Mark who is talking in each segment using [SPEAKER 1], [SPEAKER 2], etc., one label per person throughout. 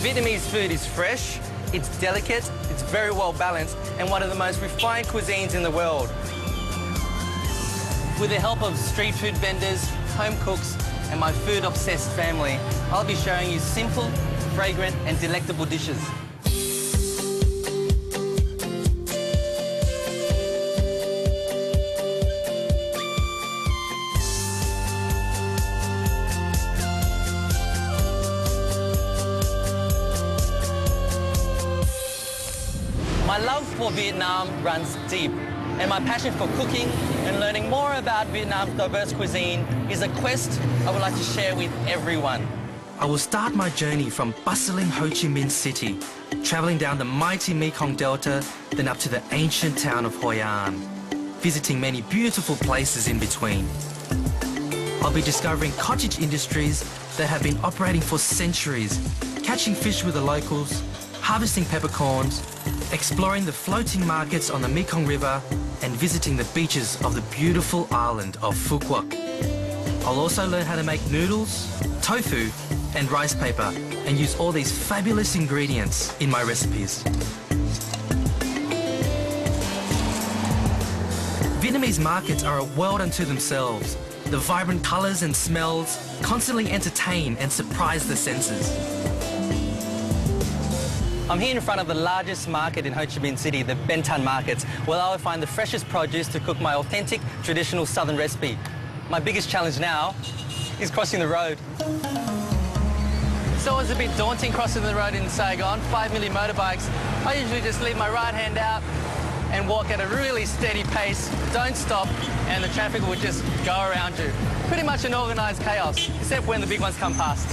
[SPEAKER 1] Vietnamese food is fresh, it's delicate, it's very well balanced, and one of the most refined cuisines in the world. With the help of street food vendors, home cooks, and my food-obsessed family, I'll be showing you simple, fragrant, and delectable dishes. My love for Vietnam runs deep, and my passion for cooking and learning more about Vietnam's diverse cuisine is a quest I would like to share with everyone. I will start my journey from bustling Ho Chi Minh City, travelling down the mighty Mekong Delta, then up to the ancient town of Hoi An, visiting many beautiful places in between. I'll be discovering cottage industries that have been operating for centuries, catching fish with the locals, harvesting peppercorns, exploring the floating markets on the Mekong River, and visiting the beaches of the beautiful island of Phu Quoc. I'll also learn how to make noodles, tofu, and rice paper, and use all these fabulous ingredients in my recipes. Vietnamese markets are a world unto themselves. The vibrant colours and smells constantly entertain and surprise the senses. I'm here in front of the largest market in Ho Chi Minh City, the Ben Thanh markets, where I will find the freshest produce to cook my authentic, traditional southern recipe. My biggest challenge now is crossing the road. So it's a bit daunting crossing the road in Saigon, 5 million motorbikes. I usually just leave my right hand out and walk at a really steady pace, don't stop, and the traffic will just go around you. Pretty much an organised chaos, except when the big ones come past.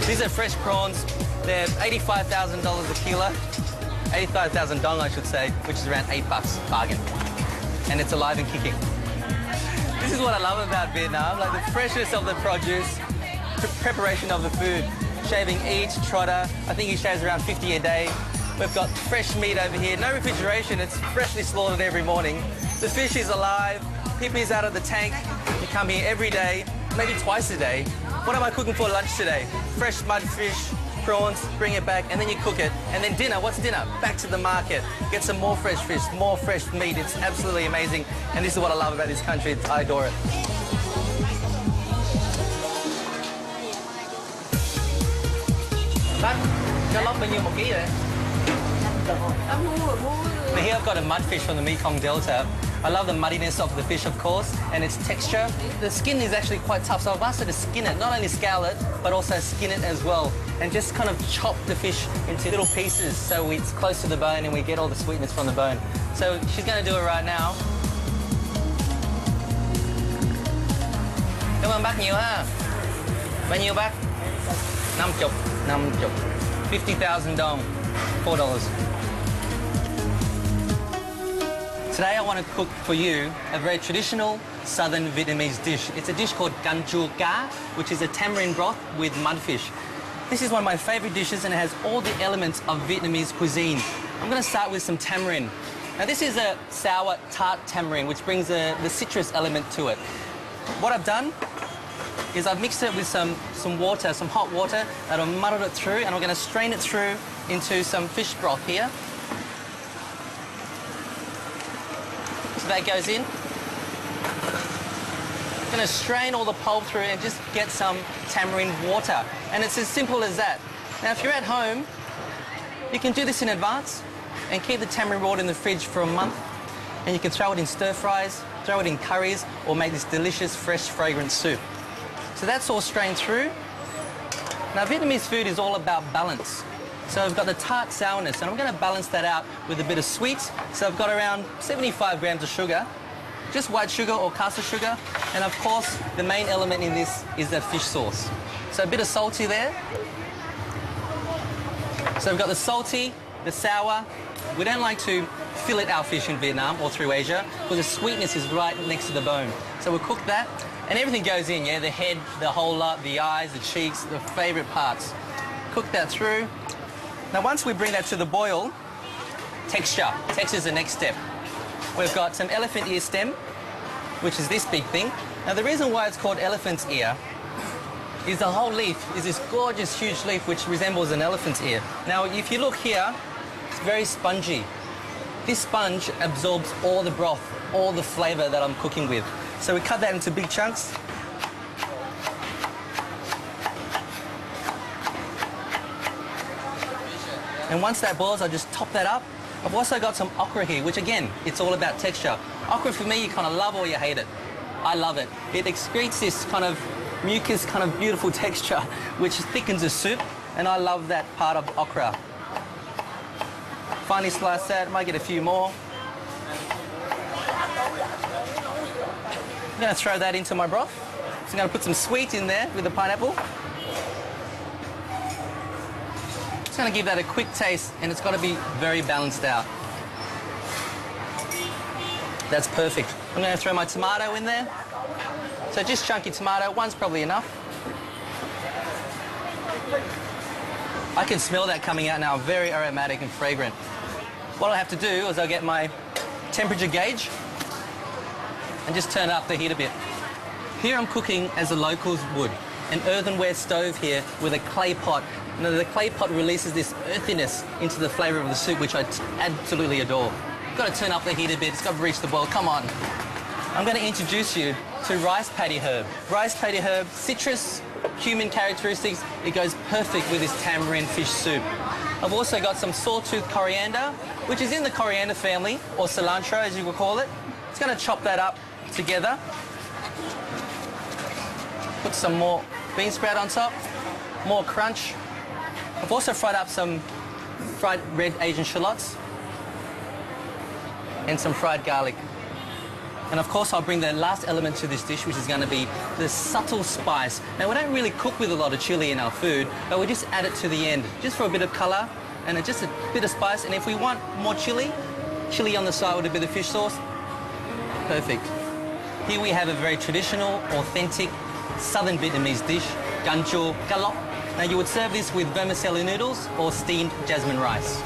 [SPEAKER 1] These are fresh prawns. They're $85,000 a kilo. 85,000 dong, I should say, which is around $8, bargain. And it's alive and kicking. This is what I love about Vietnam, like the freshness of the produce, preparation of the food. Shaving each trotter, I think he shaves around 50 a day. We've got fresh meat over here, no refrigeration, it's freshly slaughtered every morning. The fish is alive, pippi's out of the tank. You come here every day, maybe twice a day. What am I cooking for lunch today? Fresh mud fish, prawns, bring it back, and then you cook it. And then dinner, what's dinner? Back to the market. Get some more fresh fish, more fresh meat. It's absolutely amazing. And this is what I love about this country. I adore it. Now here I've got a mudfish from the Mekong Delta. I love the muddiness of the fish, of course, and its texture. The skin is actually quite tough, so I've asked her to skin it, not only scale it, but also skin it as well, and just kind of chop the fish into little pieces so it's close to the bone and we get all the sweetness from the bone. So she's going to do it right now. Come on, back nhiều ha. Bao nhiêu bác? 50. 50,000 dong, $4. Today I want to cook for you a very traditional southern Vietnamese dish. It's a dish called canh chua cá, which is a tamarind broth with mudfish. This is one of my favourite dishes and it has all the elements of Vietnamese cuisine. I'm going to start with some tamarind. Now this is a sour, tart tamarind which brings the citrus element to it. What I've done is I've mixed it with some water, some hot water, and I've muddled it through, and I'm going to strain it through into some fish broth here. So that goes in. I'm going to strain all the pulp through and just get some tamarind water. And it's as simple as that. Now, if you're at home, you can do this in advance and keep the tamarind water in the fridge for a month, and you can throw it in stir-fries, throw it in curries, or make this delicious, fresh, fragrant soup. So that's all strained through. Now, Vietnamese food is all about balance. So I've got the tart sourness, and I'm going to balance that out with a bit of sweet. So I've got around 75 grams of sugar, just white sugar or caster sugar. And of course, the main element in this is the fish sauce. So a bit of salty there. So we've got the salty, the sour. We don't like to fillet our fish in Vietnam or through Asia because the sweetness is right next to the bone. So we'll cook that. And everything goes in, yeah? The head, the whole lot, the eyes, the cheeks, the favourite parts. Cook that through. Now, once we bring that to the boil, texture is the next step. we've got some elephant ear stem, which is this big thing. Now, the reason why it's called elephant's ear is the whole leaf is this gorgeous, huge leaf which resembles an elephant's ear. Now, if you look here, it's very spongy. This sponge absorbs all the broth, all the flavour that I'm cooking with. So we cut that into big chunks. And once that boils, I just top that up. I've also got some okra here, which again, it's all about texture. Okra for me, you kind of love or you hate it. I love it. It excretes this kind of mucus, kind of beautiful texture, which thickens the soup, and I love that part of okra. Finely slice that, might get a few more. I'm going to throw that into my broth. So I'm going to put some sweet in there with the pineapple. Just going to give that a quick taste, and it's got to be very balanced out. That's perfect. I'm going to throw my tomato in there. So just chunky tomato, one's probably enough. I can smell that coming out now, very aromatic and fragrant. What I'll have to do is I'll get my temperature gauge and just turn up the heat a bit. Here I'm cooking as the locals would, an earthenware stove here with a clay pot. Now, the clay pot releases this earthiness into the flavour of the soup, which I absolutely adore. Got to turn up the heat a bit, it's got to reach the boil, come on. I'm going to introduce you to rice paddy herb. Rice paddy herb, citrus, cumin characteristics, it goes perfect with this tamarind fish soup. I've also got some sawtooth coriander, which is in the coriander family, or cilantro as you would call it. It's going to chop that up together. Put some more bean sprout on top, more crunch. I've also fried up some fried red Asian shallots and some fried garlic. And of course, I'll bring the last element to this dish, which is going to be the subtle spice. Now, we don't really cook with a lot of chili in our food, but we just add it to the end, just for a bit of colour and just a bit of spice. And if we want more chili on the side with a bit of fish sauce, perfect. Here we have a very traditional, authentic, southern Vietnamese dish, gan chua galop. Now, you would serve this with vermicelli noodles or steamed jasmine rice.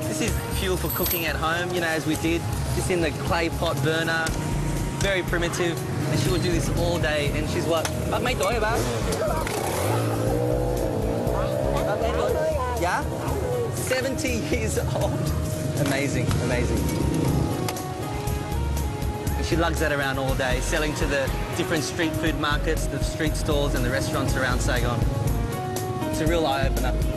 [SPEAKER 1] This is fuel for cooking at home, you know, as we did, just in the clay pot burner, very primitive, and she would do this all day, and she's what? Bác mấy tuổi rồi bác? Bác mấy tuổi? Yeah? 70 years old. Amazing, amazing. She lugs that around all day, selling to the different street food markets, the street stalls and the restaurants around Saigon. It's a real eye-opener.